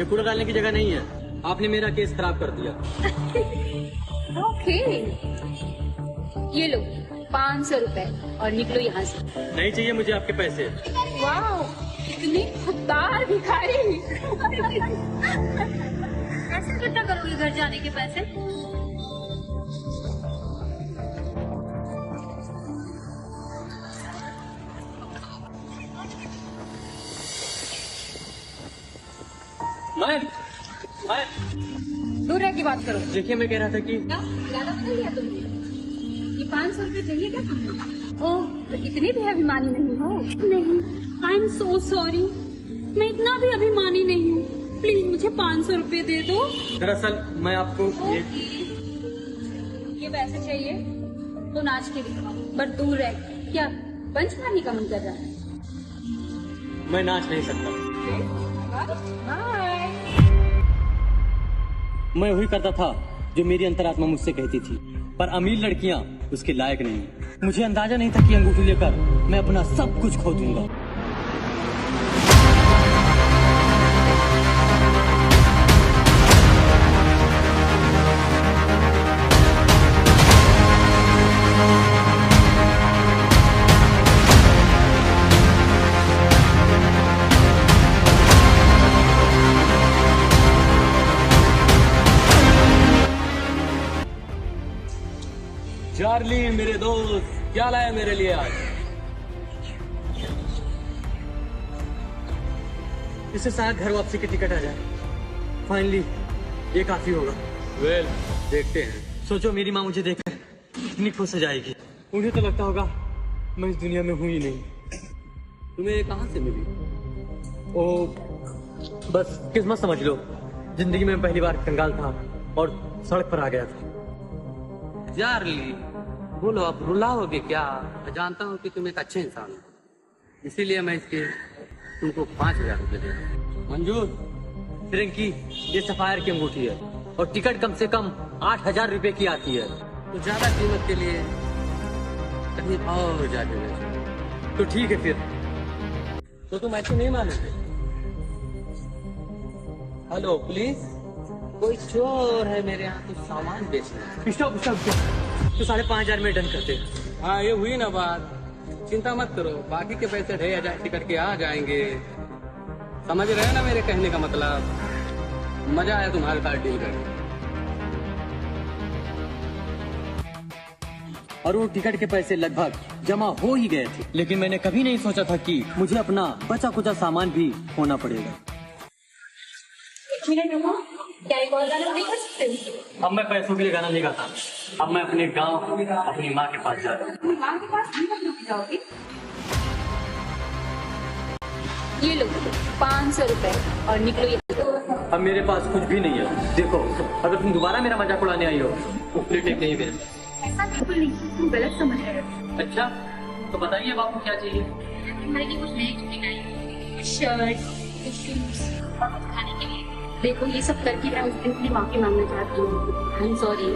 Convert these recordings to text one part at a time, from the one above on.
कूड़ा डालने की जगह नहीं है। आपने मेरा केस खराब कर दिया। ओके, ये लो 500 रुपए और निकलो यहाँ से। नहीं चाहिए मुझे आपके पैसे। वाह, इतनी खुददार भिखारी। कैसे इकट्ठा करोगे घर जाने के पैसे? मैं दूर रह के बात करो। देखिए, मैं कह रहा था कि क्या ज्यादा बदल लिया तुमने? ये 500 रुपए चाहिए क्या तुम्हें? ओह, तो इतनी भी अभिमानी नहीं हो। नहीं, आई एम सो सॉरी, मैं इतना भी अभिमानी नहीं हूँ। प्लीज मुझे 500 रुपए दे दो। दरअसल मैं आपको ये पैसे चाहिए तो नाच के दिखाओ, बट दूर रह। क्या पंच मारने का मन कर रहा है? मैं नाच नहीं सकता। बाय। मैं वही करता था जो मेरी अंतरात्मा मुझसे कहती थी, पर अमीर लड़कियां उसके लायक नहीं। मुझे अंदाजा नहीं था कि अंगूठी लेकर मैं अपना सब कुछ खो दूंगा। चार्ली मेरे दोस्त, क्या लाया मेरे लिए आज? इससे शायद घर वापसी की टिकट आ जाए। फाइनली ये काफी होगा। वेल, देखते हैं। सोचो, मेरी माँ मुझे देखकर इतनी खुश हो जाएगी। उन्हें तो लगता होगा मैं इस दुनिया में हूं ही नहीं। तुम्हें ये कहाँ से मिली? ओ, बस किस्मत समझ लो। जिंदगी में पहली बार कंगाल था और सड़क पर आ गया था। चार्ली, बोलो, आप रुलाओगे क्या? मैं जानता हूँ कि तुम एक अच्छे इंसान हो, इसीलिए मैं इसके तुमको 5,000 रुपये दे रहा हूँ। मंजूर, फ्रेंकी, ये सफायर की अंगूठी है और टिकट कम से कम 8,000 रुपए की आती है। तो ज्यादा कीमत के लिए कहीं और जाके बेचो। तो ठीक है फिर। तो तुम ऐसे नहीं मानोगे? हेलो प्लीज, कोई चोर है मेरे यहाँ कुछ सामान बेचना। Stop stop stop. तो 5,500 में डन करते। हाँ, ये हुई ना बात। चिंता मत करो, बाकी के पैसे 2,500 टिकट के आ जाएंगे। समझ रहे हो ना मेरे कहने का मतलब? मजा आया तुम्हारे साथ डील करके। और वो टिकट के पैसे लगभग जमा हो ही गए थे, लेकिन मैंने कभी नहीं सोचा था कि मुझे अपना बचा कुचा सामान भी खोना पड़ेगा। क्या एक और गाना नहीं कर सकते? अब मैं पैसों के लिए गाना नहीं गाता। अब मैं अपने गांव, अपनी माँ के पास जा रहा हूँ। अपनी माँ के पास नहीं कब जाओगे? ये लो 500 रुपए और निकलो यहाँ। अब मेरे पास कुछ भी नहीं है। देखो, अगर तुम दोबारा मेरा मजाक उड़ाने आई हो तो प्लेट एक नहीं मेरे। ऐसा बिल्कुल नहीं, तुम गलत समझ रहे हो। अच्छा, तो बताइए अब आपको क्या चाहिए? तुम्हारे लिए कुछ नए कपड़े लाए, शर्ट, शूज और कुछ खाने के लिए। देखो, ये सब करके मैं उस दिन अपनी माफी मांगना चाहती हूँ। I am sorry.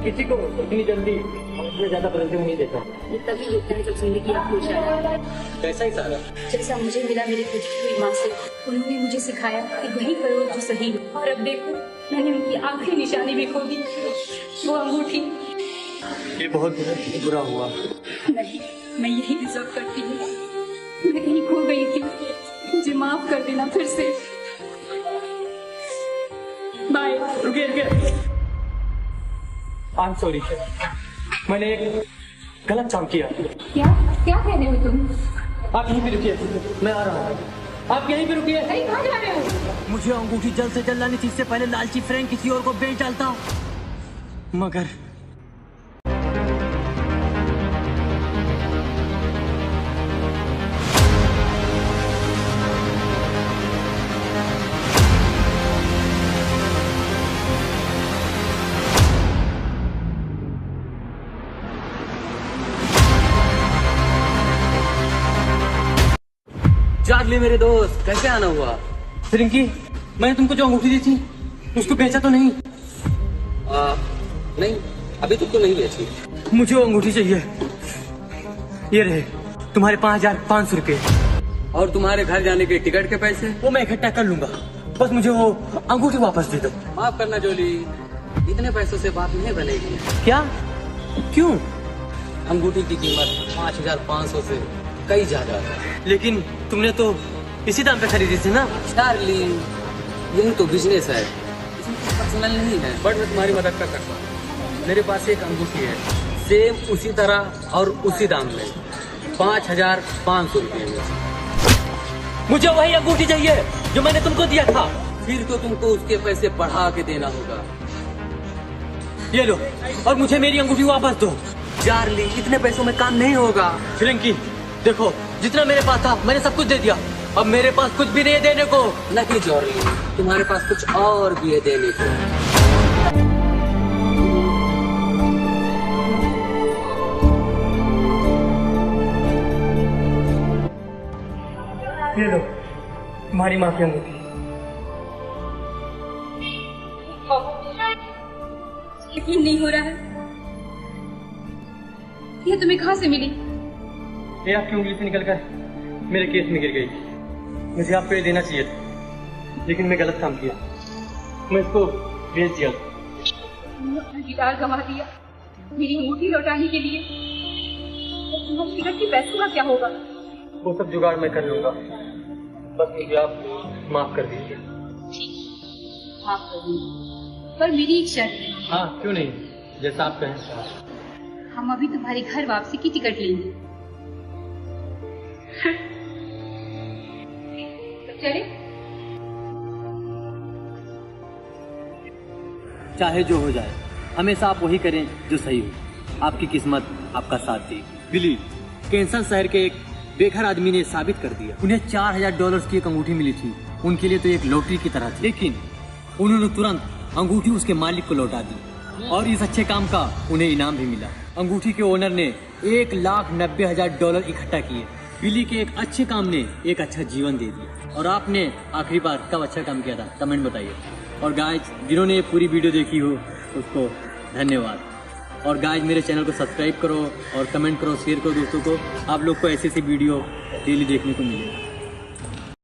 किसी को इतनी जल्दी उसमें ज्यादा बदलते हुए नहीं देखा। ये तभी होता है जब जिंदगी आपको जाए। कैसा ही सारा? जैसा मुझे मिला मेरी खुशी हुई माँ से। उन्होंने मुझे सिखाया कि वही करो जो सही हो। और अब देखो, मैंने उनकी आखिरी निशानी भी खो दी, वो अंगूठी। ये बहुत बुरा हुआ। नहीं, मैं यही डिजर्व करती हूँ। मैं कहीं खो गई थी, मुझे माफ कर देना फिर से। बाय। रुकिए रुकिए। आई एम सॉरी, मैंने एक गलत काम किया। क्या क्या कह रहे हो तुम? आप यहीं पे रुकिए, मैं आ रहा हूँ। आप यहीं पे रुकिए। अरे कहाँ जा रहे हो? मुझे अंगूठी जल्द से जल्द लानी थी, इससे पहले लालची फ्रैंक किसी और को बेच डालता। मगर चार्ली मेरे दोस्त, कैसे आना हुआ? फ्रिंकी, मैंने तुमको जो अंगूठी दी थी उसको बेचा तो नहीं? नहीं, अभी तुमको नहीं बेची। मुझे वो अंगूठी चाहिए। ये रहे तुम्हारे 5,500 रुपए। और तुम्हारे घर जाने के टिकट के पैसे? वो मैं इकट्ठा कर लूंगा, बस मुझे वो अंगूठी वापस दे दो। माफ करना जोली, इतने पैसों से बात नहीं बनेगी। क्या? क्यों? अंगूठी की कीमत 5500 से कई ज्यादा है। लेकिन तुमने तो इसी दाम पे खरीदी थी ना। डार्लिंग, यही तो बिजनेस है, इसमें कुछ पर्सनल नहीं है। बट मैं तुम्हारी मदद कर सकता हूँ। मेरे पास एक अंगूठी है, सेम उसी तरह और उसी दाम में, 5500 रुपये में। मुझे वही अंगूठी चाहिए जो मैंने तुमको दिया था। फिर तो तुमको उसके पैसे बढ़ा के देना होगा। ये लो, और मुझे मेरी अंगूठी वापस दो। डार्लिंग, इतने पैसों में काम नहीं होगा। फ्रेंकी, देखो जितना मेरे पास था मैंने सब कुछ दे दिया, अब मेरे पास कुछ भी नहीं है देने को। नहीं जॉर्ली, तुम्हारे पास कुछ और भी है देने को। ये लो, तुम्हारी माँ की अंगूठी। यकीन नहीं हो रहा है, ये तुम्हें कहाँ से मिली? ये आपकी उंगली से निकलकर मेरे केस में गिर गई। मुझे आपको ये देना चाहिए था, लेकिन मैं गलत काम किया, मैं इसको बेच दिया। अपना गिटार गंवा दिया मेरी अंगूठी लौटाने के लिए। टिकट के पैसों का क्या होगा? वो सब जुगाड़ मैं कर लूंगा, बस मुझे आप माफ कर दीजिए। माफ कर दूंगी, पर मेरी एक शर्त है। हाँ, क्यों नहीं, जैसा आप कहें। हम अभी तुम्हारे घर वापसी की टिकट लेंगे। तो चले? चाहे जो हो जाए, हमेशा आप वही करें जो सही हो। आपकी किस्मत आपका साथ दी। बिली, कैंसर शहर के एक बेघर आदमी ने साबित कर दिया। उन्हें $4000 की एक अंगूठी मिली थी। उनके लिए तो एक लॉटरी की तरह थी, लेकिन उन्होंने तुरंत अंगूठी उसके मालिक को लौटा दी और इस अच्छे काम का उन्हें इनाम भी मिला। अंगूठी के ओनर ने $1,90,000 इकट्ठा किए। बिली के एक अच्छे काम ने एक अच्छा जीवन दे दिया। और आपने आखिरी बार कब अच्छा काम किया था, कमेंट बताइए। और गाइज, जिन्होंने ये पूरी वीडियो देखी हो उसको धन्यवाद। और गाइज, मेरे चैनल को सब्सक्राइब करो और कमेंट करो, शेयर करो दोस्तों को। आप लोग को ऐसी वीडियो डेली देखने को मिलेगी।